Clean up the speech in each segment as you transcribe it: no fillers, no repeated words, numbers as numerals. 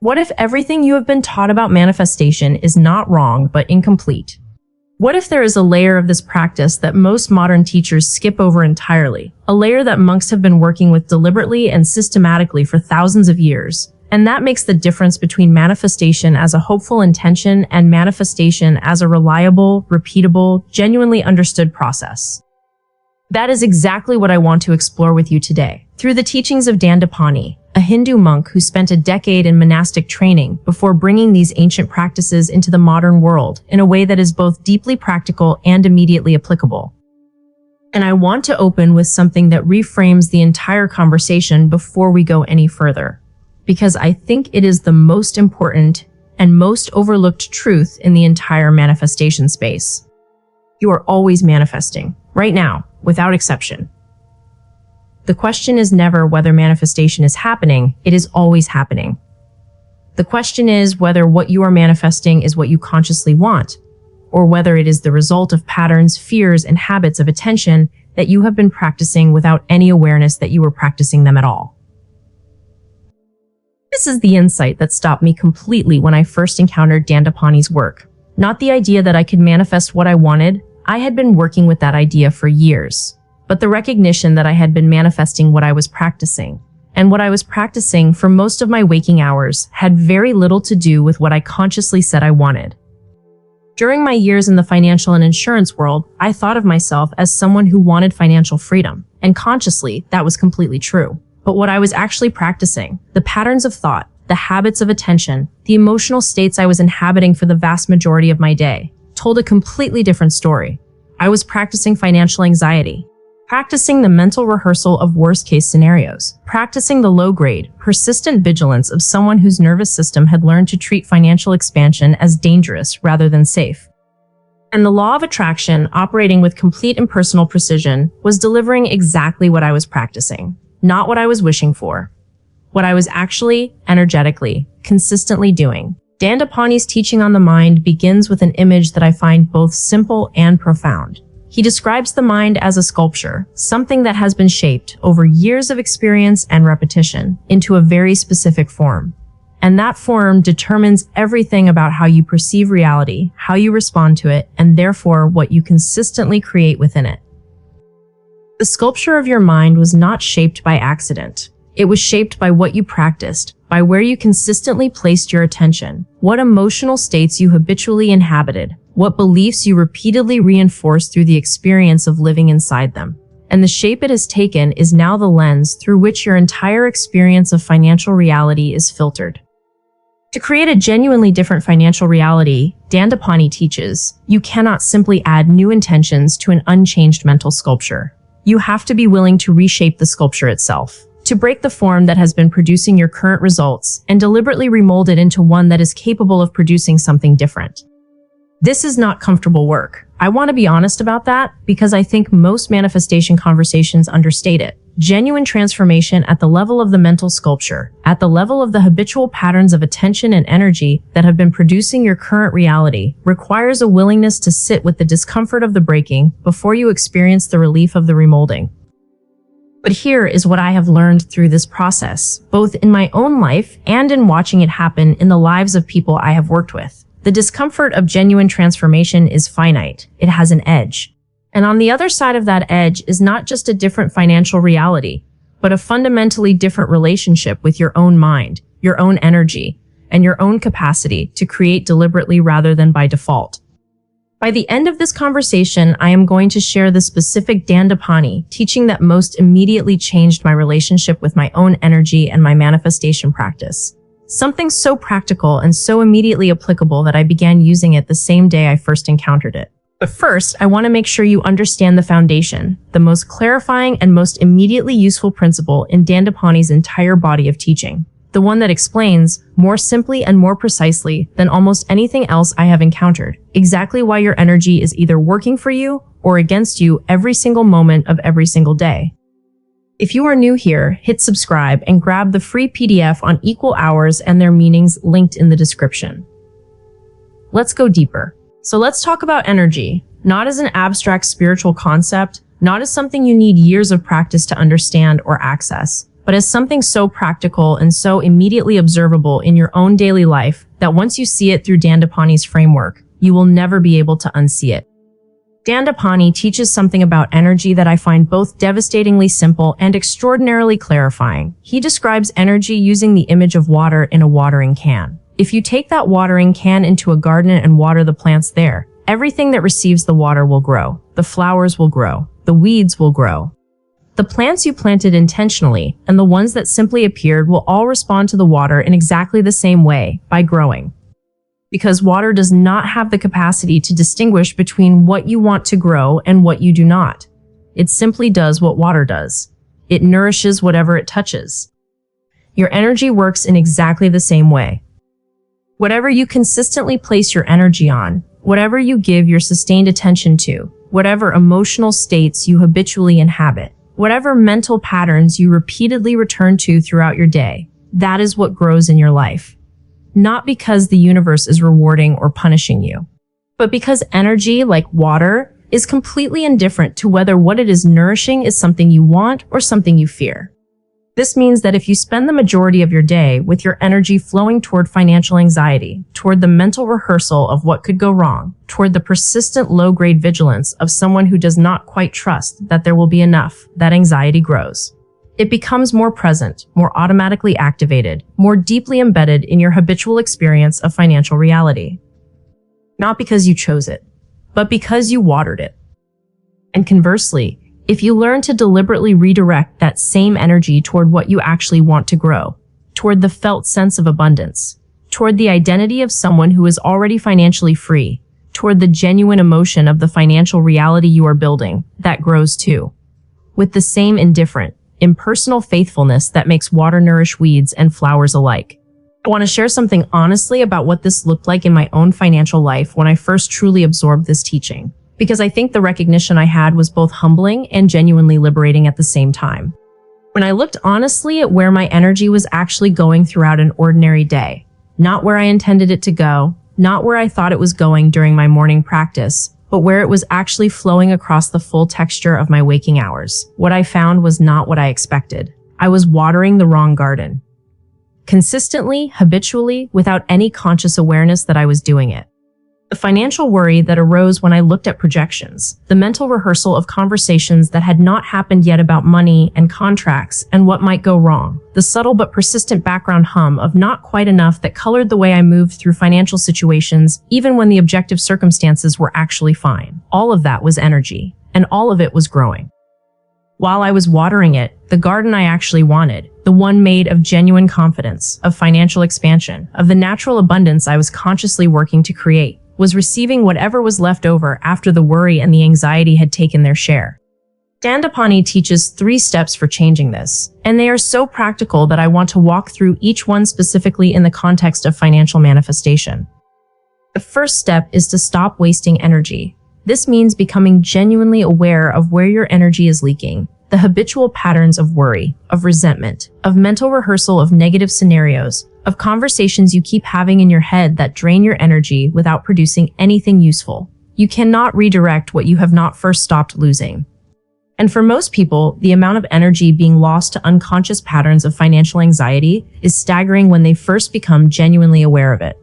What if everything you have been taught about manifestation is not wrong, but incomplete? What if there is a layer of this practice that most modern teachers skip over entirely? A layer that monks have been working with deliberately and systematically for thousands of years. And that makes the difference between manifestation as a hopeful intention and manifestation as a reliable, repeatable, genuinely understood process. That is exactly what I want to explore with you today. Through the teachings of Dandapani, a Hindu monk who spent a decade in monastic training before bringing these ancient practices into the modern world in a way that is both deeply practical and immediately applicable. And I want to open with something that reframes the entire conversation before we go any further, because I think it is the most important and most overlooked truth in the entire manifestation space. You are always manifesting, right now, without exception. The question is never whether manifestation is happening, it is always happening. The question is whether what you are manifesting is what you consciously want, or whether it is the result of patterns, fears, and habits of attention that you have been practicing without any awareness that you were practicing them at all. This is the insight that stopped me completely when I first encountered Dandapani's work. Not the idea that I could manifest what I wanted. I had been working with that idea for years. But the recognition that I had been manifesting what I was practicing, and what I was practicing for most of my waking hours had very little to do with what I consciously said I wanted. During my years in the financial and insurance world, I thought of myself as someone who wanted financial freedom, and consciously, that was completely true. But what I was actually practicing, the patterns of thought, the habits of attention, the emotional states I was inhabiting for the vast majority of my day, told a completely different story. I was practicing financial anxiety, practicing the mental rehearsal of worst-case scenarios, practicing the low-grade, persistent vigilance of someone whose nervous system had learned to treat financial expansion as dangerous rather than safe. And the law of attraction, operating with complete impersonal precision, was delivering exactly what I was practicing, not what I was wishing for, what I was actually, energetically, consistently doing. Dandapani's teaching on the mind begins with an image that I find both simple and profound. He describes the mind as a sculpture, something that has been shaped over years of experience and repetition into a very specific form. And that form determines everything about how you perceive reality, how you respond to it, and therefore what you consistently create within it. The sculpture of your mind was not shaped by accident. It was shaped by what you practiced, by where you consistently placed your attention, what emotional states you habitually inhabited, what beliefs you repeatedly reinforced through the experience of living inside them. And the shape it has taken is now the lens through which your entire experience of financial reality is filtered. To create a genuinely different financial reality, Dandapani teaches, you cannot simply add new intentions to an unchanged mental sculpture. You have to be willing to reshape the sculpture itself, to break the form that has been producing your current results and deliberately remold it into one that is capable of producing something different. This is not comfortable work. I want to be honest about that because I think most manifestation conversations understate it. Genuine transformation at the level of the mental sculpture, at the level of the habitual patterns of attention and energy that have been producing your current reality, requires a willingness to sit with the discomfort of the breaking before you experience the relief of the remolding. But here is what I have learned through this process, both in my own life and in watching it happen in the lives of people I have worked with. The discomfort of genuine transformation is finite. It has an edge. And on the other side of that edge is not just a different financial reality, but a fundamentally different relationship with your own mind, your own energy, and your own capacity to create deliberately rather than by default. By the end of this conversation, I am going to share the specific Dandapani teaching that most immediately changed my relationship with my own energy and my manifestation practice. Something so practical and so immediately applicable that I began using it the same day I first encountered it. But first, I want to make sure you understand the foundation, the most clarifying and most immediately useful principle in Dandapani's entire body of teaching. The one that explains, more simply and more precisely than almost anything else I have encountered, exactly why your energy is either working for you or against you every single moment of every single day. If you are new here, hit subscribe and grab the free PDF on equal hours and their meanings linked in the description. Let's go deeper. So let's talk about energy, not as an abstract spiritual concept, not as something you need years of practice to understand or access, but but as something so practical and so immediately observable in your own daily life that once you see it through Dandapani's framework, you will never be able to unsee it. Dandapani teaches something about energy that I find both devastatingly simple and extraordinarily clarifying. He describes energy using the image of water in a watering can. If you take that watering can into a garden and water the plants there, everything that receives the water will grow. The flowers will grow. The weeds will grow. The plants you planted intentionally and the ones that simply appeared will all respond to the water in exactly the same way, by growing. Because water does not have the capacity to distinguish between what you want to grow and what you do not. It simply does what water does. It nourishes whatever it touches. Your energy works in exactly the same way. Whatever you consistently place your energy on, whatever you give your sustained attention to, whatever emotional states you habitually inhabit, whatever mental patterns you repeatedly return to throughout your day, that is what grows in your life. Not because the universe is rewarding or punishing you, but because energy, like water, is completely indifferent to whether what it is nourishing is something you want or something you fear. This means that if you spend the majority of your day with your energy flowing toward financial anxiety, toward the mental rehearsal of what could go wrong, toward the persistent low-grade vigilance of someone who does not quite trust that there will be enough, that anxiety grows. It becomes more present, more automatically activated, more deeply embedded in your habitual experience of financial reality. Not because you chose it, but because you watered it. And conversely, if you learn to deliberately redirect that same energy toward what you actually want to grow, toward the felt sense of abundance, toward the identity of someone who is already financially free, toward the genuine emotion of the financial reality you are building, that grows too. With the same indifferent, impersonal faithfulness that makes water nourish weeds and flowers alike. I want to share something honestly about what this looked like in my own financial life when I first truly absorbed this teaching, because I think the recognition I had was both humbling and genuinely liberating at the same time. When I looked honestly at where my energy was actually going throughout an ordinary day, not where I intended it to go, not where I thought it was going during my morning practice, but where it was actually flowing across the full texture of my waking hours, what I found was not what I expected. I was watering the wrong garden. Consistently, habitually, without any conscious awareness that I was doing it. The financial worry that arose when I looked at projections, the mental rehearsal of conversations that had not happened yet about money and contracts and what might go wrong, the subtle but persistent background hum of not quite enough that colored the way I moved through financial situations, even when the objective circumstances were actually fine. All of that was energy, and all of it was growing. While I was watering it, the garden I actually wanted, the one made of genuine confidence, of financial expansion, of the natural abundance I was consciously working to create, was receiving whatever was left over after the worry and the anxiety had taken their share. Dandapani teaches 3 steps for changing this, and they are so practical that I want to walk through each one specifically in the context of financial manifestation. The first step is to stop wasting energy. This means becoming genuinely aware of where your energy is leaking, the habitual patterns of worry, of resentment, of mental rehearsal of negative scenarios, of conversations you keep having in your head that drain your energy without producing anything useful. You cannot redirect what you have not first stopped losing. And for most people, the amount of energy being lost to unconscious patterns of financial anxiety is staggering when they first become genuinely aware of it.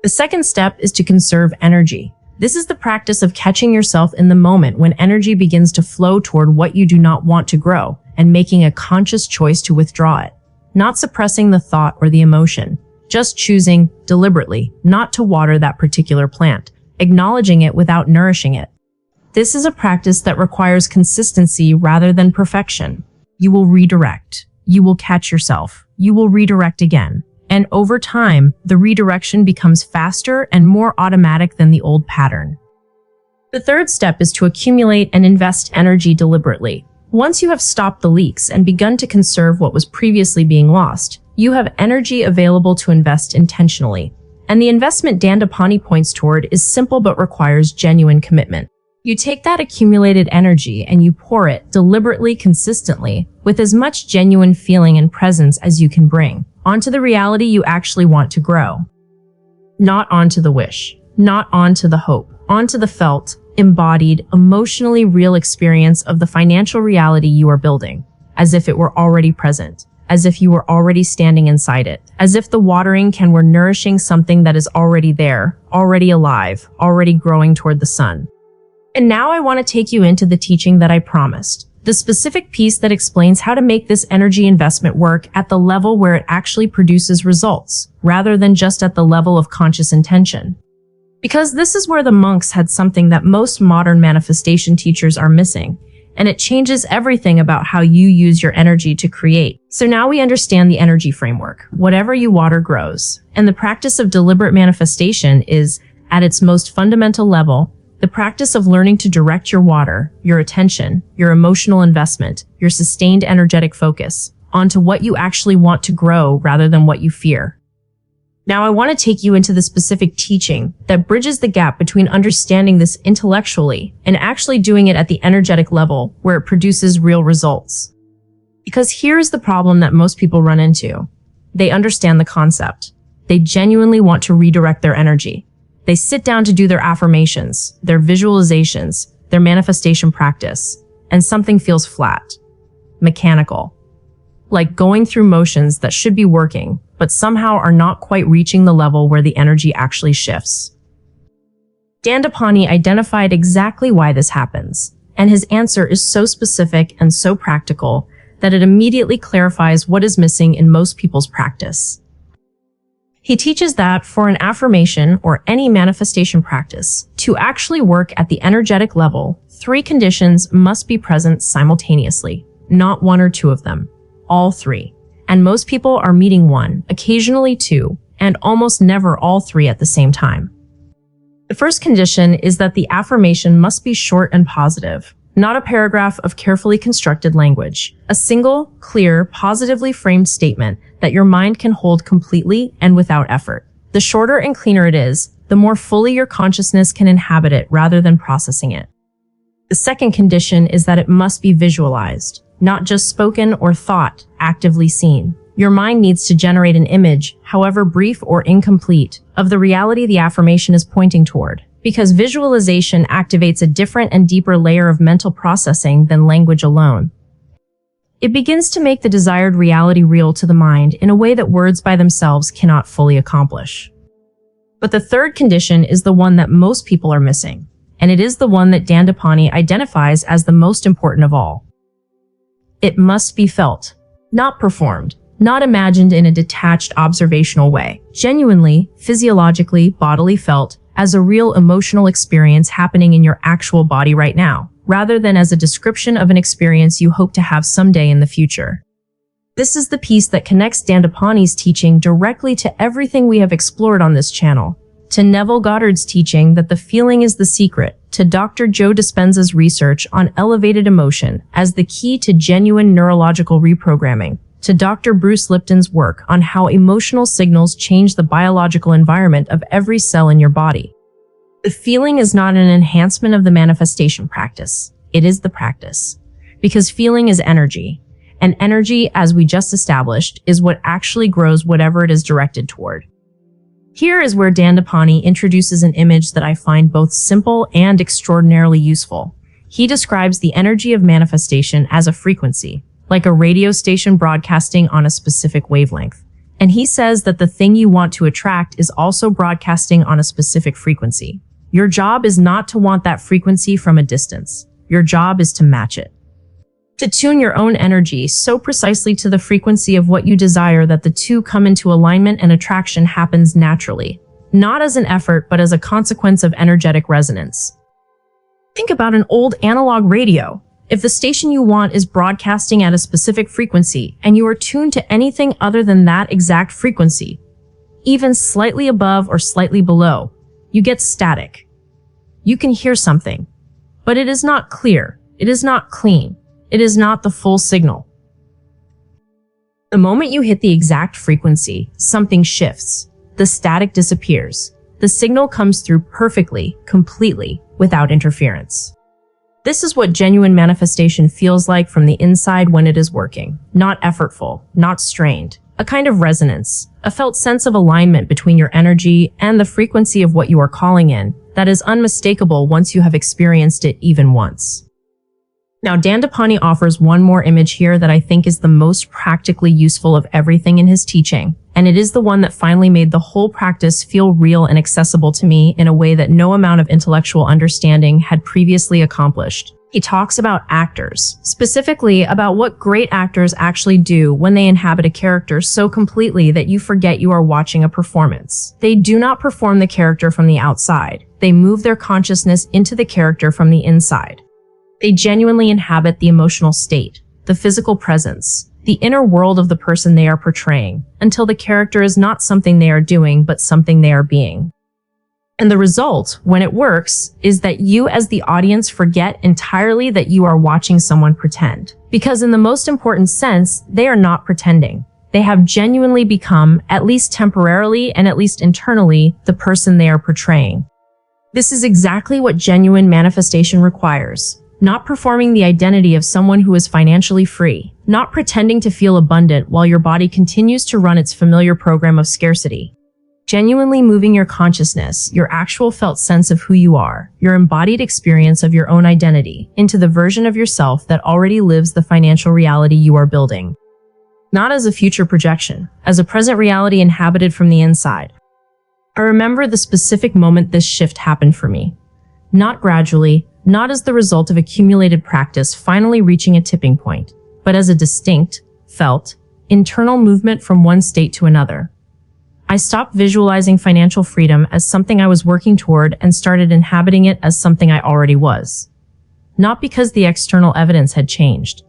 The second step is to conserve energy. This is the practice of catching yourself in the moment when energy begins to flow toward what you do not want to grow and making a conscious choice to withdraw it. Not suppressing the thought or the emotion, just choosing, deliberately, not to water that particular plant, acknowledging it without nourishing it. This is a practice that requires consistency rather than perfection. You will redirect. You will catch yourself. You will redirect again. And over time, the redirection becomes faster and more automatic than the old pattern. The third step is to accumulate and invest energy deliberately. Once you have stopped the leaks and begun to conserve what was previously being lost, you have energy available to invest intentionally. And the investment Dandapani points toward is simple but requires genuine commitment. You take that accumulated energy and you pour it deliberately, consistently, with as much genuine feeling and presence as you can bring, onto the reality you actually want to grow. Not onto the wish, not onto the hope, onto the felt, embodied, emotionally real experience of the financial reality you are building. as if it were already present, as if you were already standing inside it, as if the watering can were nourishing something that is already there, already alive, already growing toward the sun. And now I want to take you into the teaching that I promised, the specific piece that explains how to make this energy investment work at the level where it actually produces results, rather than just at the level of conscious intention. Because this is where the monks had something that most modern manifestation teachers are missing, and it changes everything about how you use your energy to create. So now we understand the energy framework. Whatever you water grows. And the practice of deliberate manifestation is, at its most fundamental level, the practice of learning to direct your water, your attention, your emotional investment, your sustained energetic focus onto what you actually want to grow rather than what you fear. Now I want to take you into the specific teaching that bridges the gap between understanding this intellectually and actually doing it at the energetic level where it produces real results. Because here's the problem that most people run into. They understand the concept. They genuinely want to redirect their energy. They sit down to do their affirmations, their visualizations, their manifestation practice, and something feels flat, mechanical, like going through motions that should be working, but somehow are not quite reaching the level where the energy actually shifts. Dandapani identified exactly why this happens, and his answer is so specific and so practical that it immediately clarifies what is missing in most people's practice. He teaches that for an affirmation or any manifestation practice to actually work at the energetic level, 3 conditions must be present simultaneously, not 1 or 2 of them, all 3. And most people are meeting 1, occasionally 2, and almost never all 3 at the same time. The first condition is that the affirmation must be short and positive, not a paragraph of carefully constructed language. A single, clear, positively framed statement that your mind can hold completely and without effort. The shorter and cleaner it is, the more fully your consciousness can inhabit it rather than processing it. The second condition is that it must be visualized, not just spoken or thought, actively seen. Your mind needs to generate an image, however brief or incomplete, of the reality the affirmation is pointing toward, because visualization activates a different and deeper layer of mental processing than language alone. It begins to make the desired reality real to the mind in a way that words by themselves cannot fully accomplish. But the third condition is the one that most people are missing, and it is the one that Dandapani identifies as the most important of all. It must be felt, not performed, not imagined in a detached observational way, genuinely, physiologically, bodily felt as a real emotional experience happening in your actual body right now, rather than as a description of an experience you hope to have someday in the future. This is the piece that connects Dandapani's teaching directly to everything we have explored on this channel, to Neville Goddard's teaching that the feeling is the secret, to Dr. Joe Dispenza's research on elevated emotion as the key to genuine neurological reprogramming, to Dr. Bruce Lipton's work on how emotional signals change the biological environment of every cell in your body. The feeling is not an enhancement of the manifestation practice. It is the practice. Because feeling is energy. And energy, as we just established, is what actually grows whatever it is directed toward. Here is where Dandapani introduces an image that I find both simple and extraordinarily useful. He describes the energy of manifestation as a frequency, like a radio station broadcasting on a specific wavelength. And he says that the thing you want to attract is also broadcasting on a specific frequency. Your job is not to want that frequency from a distance. Your job is to match it. To tune your own energy so precisely to the frequency of what you desire that the two come into alignment and attraction happens naturally, not as an effort but as a consequence of energetic resonance. Think about an old analog radio. If the station you want is broadcasting at a specific frequency and you are tuned to anything other than that exact frequency, even slightly above or slightly below, you get static. You can hear something, but it is not clear, it is not clean, it is not the full signal. The moment you hit the exact frequency, something shifts. The static disappears. The signal comes through perfectly, completely, without interference. This is what genuine manifestation feels like from the inside when it is working. Not effortful, not strained. A kind of resonance, a felt sense of alignment between your energy and the frequency of what you are calling in that is unmistakable once you have experienced it even once. Now, Dandapani offers one more image here that I think is the most practically useful of everything in his teaching, and it is the one that finally made the whole practice feel real and accessible to me in a way that no amount of intellectual understanding had previously accomplished. He talks about actors, specifically about what great actors actually do when they inhabit a character so completely that you forget you are watching a performance. They do not perform the character from the outside. They move their consciousness into the character from the inside. They genuinely inhabit the emotional state, the physical presence, the inner world of the person they are portraying, until the character is not something they are doing, but something they are being. And the result, when it works, is that you as the audience forget entirely that you are watching someone pretend. Because in the most important sense, they are not pretending. They have genuinely become, at least temporarily and at least internally, the person they are portraying. This is exactly what genuine manifestation requires. Not performing the identity of someone who is financially free, not pretending to feel abundant while your body continues to run its familiar program of scarcity. Genuinely moving your consciousness, your actual felt sense of who you are, your embodied experience of your own identity, into the version of yourself that already lives the financial reality you are building. Not as a future projection, as a present reality inhabited from the inside. I remember the specific moment this shift happened for me. Not gradually, not as the result of accumulated practice finally reaching a tipping point, but as a distinct, felt, internal movement from one state to another. I stopped visualizing financial freedom as something I was working toward and started inhabiting it as something I already was. Not because the external evidence had changed.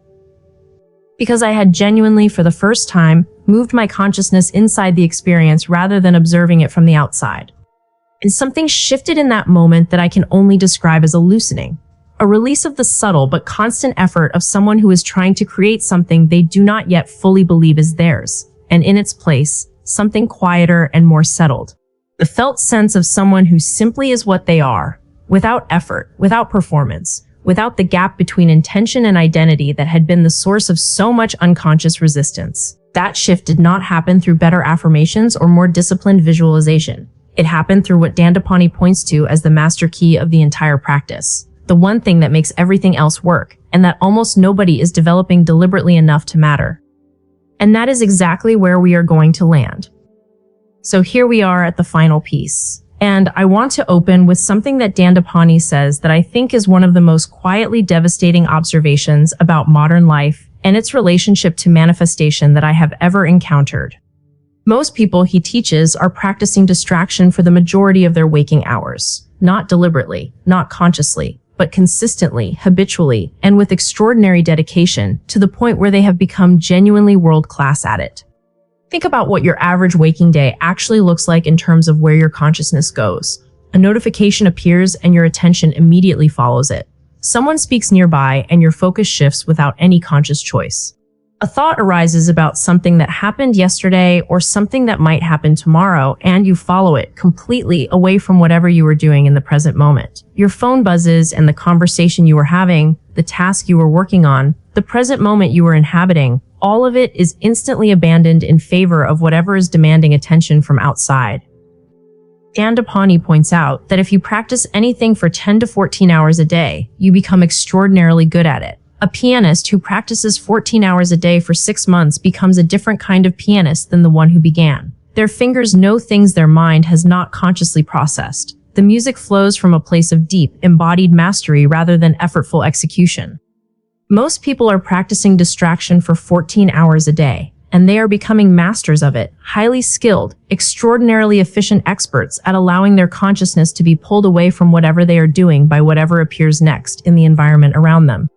Because I had genuinely, for the first time, moved my consciousness inside the experience rather than observing it from the outside. And something shifted in that moment that I can only describe as a loosening. A release of the subtle but constant effort of someone who is trying to create something they do not yet fully believe is theirs, and in its place, something quieter and more settled. The felt sense of someone who simply is what they are, without effort, without performance, without the gap between intention and identity that had been the source of so much unconscious resistance. That shift did not happen through better affirmations or more disciplined visualization. It happened through what Dandapani points to as the master key of the entire practice, the one thing that makes everything else work, and that almost nobody is developing deliberately enough to matter. And that is exactly where we are going to land. So here we are at the final piece. And I want to open with something that Dandapani says that I think is one of the most quietly devastating observations about modern life and its relationship to manifestation that I have ever encountered. Most people, he teaches, are practicing distraction for the majority of their waking hours, not deliberately, not consciously, but consistently, habitually, and with extraordinary dedication to the point where they have become genuinely world-class at it. Think about what your average waking day actually looks like in terms of where your consciousness goes. A notification appears and your attention immediately follows it. Someone speaks nearby and your focus shifts without any conscious choice. A thought arises about something that happened yesterday or something that might happen tomorrow, and you follow it completely away from whatever you were doing in the present moment. Your phone buzzes and the conversation you were having, the task you were working on, the present moment you were inhabiting, all of it is instantly abandoned in favor of whatever is demanding attention from outside. Dandapani points out that if you practice anything for 10 to 14 hours a day, you become extraordinarily good at it. A pianist who practices 14 hours a day for 6 months becomes a different kind of pianist than the one who began. Their fingers know things their mind has not consciously processed. The music flows from a place of deep, embodied mastery rather than effortful execution. Most people are practicing distraction for 14 hours a day, and they are becoming masters of it, highly skilled, extraordinarily efficient experts at allowing their consciousness to be pulled away from whatever they are doing by whatever appears next in the environment around them.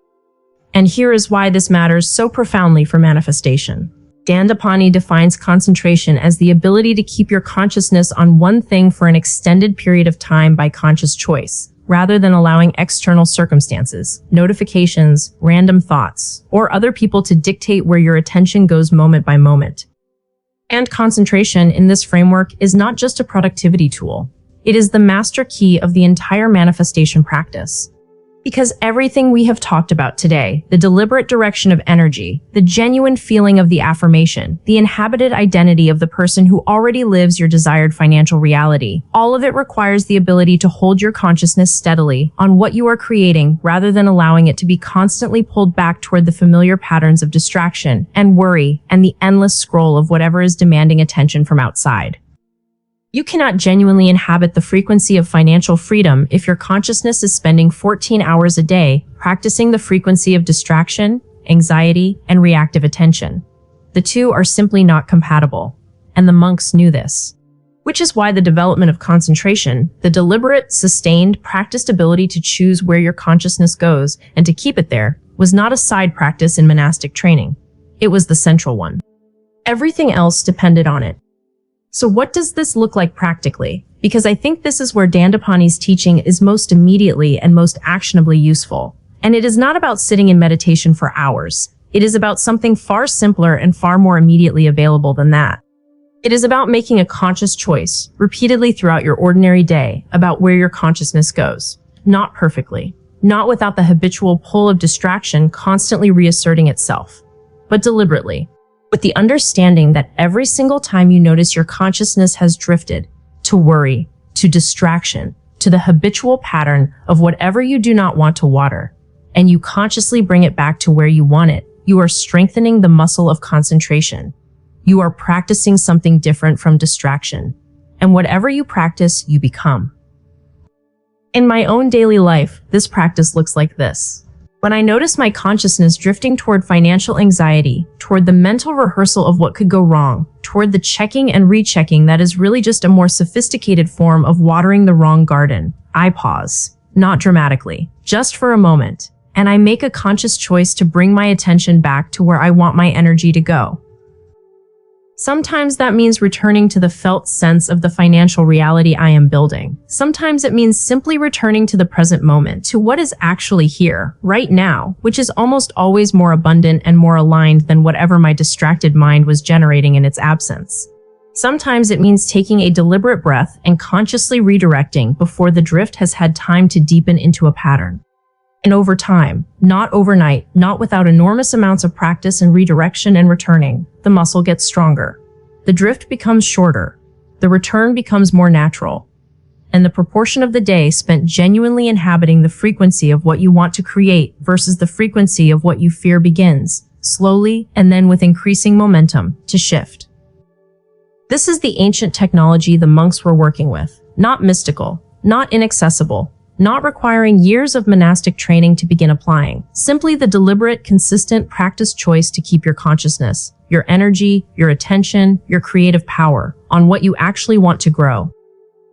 And here is why this matters so profoundly for manifestation. Dandapani defines concentration as the ability to keep your consciousness on one thing for an extended period of time by conscious choice, rather than allowing external circumstances, notifications, random thoughts, or other people to dictate where your attention goes moment by moment. And concentration in this framework is not just a productivity tool. It is the master key of the entire manifestation practice. Because everything we have talked about today, the deliberate direction of energy, the genuine feeling of the affirmation, the inhabited identity of the person who already lives your desired financial reality, all of it requires the ability to hold your consciousness steadily on what you are creating rather than allowing it to be constantly pulled back toward the familiar patterns of distraction and worry and the endless scroll of whatever is demanding attention from outside. You cannot genuinely inhabit the frequency of financial freedom if your consciousness is spending 14 hours a day practicing the frequency of distraction, anxiety, and reactive attention. The two are simply not compatible, and the monks knew this. Which is why the development of concentration, the deliberate, sustained, practiced ability to choose where your consciousness goes and to keep it there, was not a side practice in monastic training. It was the central one. Everything else depended on it. So what does this look like practically? Because I think this is where Dandapani's teaching is most immediately and most actionably useful. And it is not about sitting in meditation for hours. It is about something far simpler and far more immediately available than that. It is about making a conscious choice, repeatedly throughout your ordinary day, about where your consciousness goes. Not perfectly. Not without the habitual pull of distraction constantly reasserting itself. But deliberately. With the understanding that every single time you notice your consciousness has drifted to worry, to distraction, to the habitual pattern of whatever you do not want to water, and you consciously bring it back to where you want it, you are strengthening the muscle of concentration. You are practicing something different from distraction, and whatever you practice, you become. In my own daily life, this practice looks like this. When I notice my consciousness drifting toward financial anxiety, toward the mental rehearsal of what could go wrong, toward the checking and rechecking that is really just a more sophisticated form of watering the wrong garden, I pause, not dramatically, just for a moment, and I make a conscious choice to bring my attention back to where I want my energy to go. Sometimes that means returning to the felt sense of the financial reality I am building. Sometimes it means simply returning to the present moment, to what is actually here, right now, which is almost always more abundant and more aligned than whatever my distracted mind was generating in its absence. Sometimes it means taking a deliberate breath and consciously redirecting before the drift has had time to deepen into a pattern. And over time, not overnight, not without enormous amounts of practice and redirection and returning, the muscle gets stronger. The drift becomes shorter. The return becomes more natural. And the proportion of the day spent genuinely inhabiting the frequency of what you want to create versus the frequency of what you fear begins, slowly and then with increasing momentum, to shift. This is the ancient technology the monks were working with, not mystical, not inaccessible, not requiring years of monastic training to begin applying, simply the deliberate, consistent, practiced choice to keep your consciousness, your energy, your attention, your creative power on what you actually want to grow.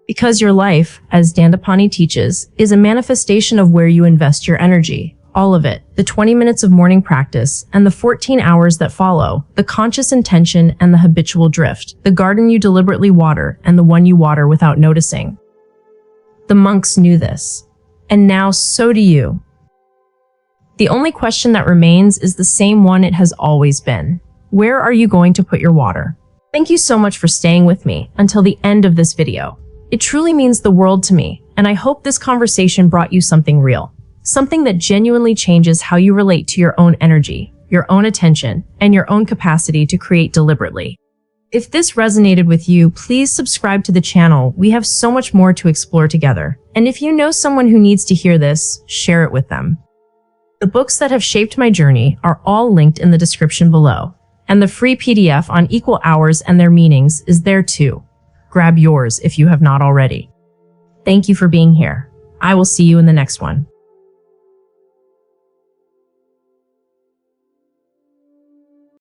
Because your life, as Dandapani teaches, is a manifestation of where you invest your energy. All of it, the 20 minutes of morning practice and the 14 hours that follow, the conscious intention and the habitual drift, the garden you deliberately water and the one you water without noticing. The monks knew this, and now so do you. The only question that remains is the same one it has always been. Where are you going to put your water? Thank you so much for staying with me until the end of this video. It truly means the world to me, and I hope this conversation brought you something real. Something that genuinely changes how you relate to your own energy, your own attention, and your own capacity to create deliberately. If this resonated with you, please subscribe to the channel. We have so much more to explore together. And if you know someone who needs to hear this, share it with them. The books that have shaped my journey are all linked in the description below. And the free PDF on equal hours and their meanings is there too. Grab yours if you have not already. Thank you for being here. I will see you in the next one.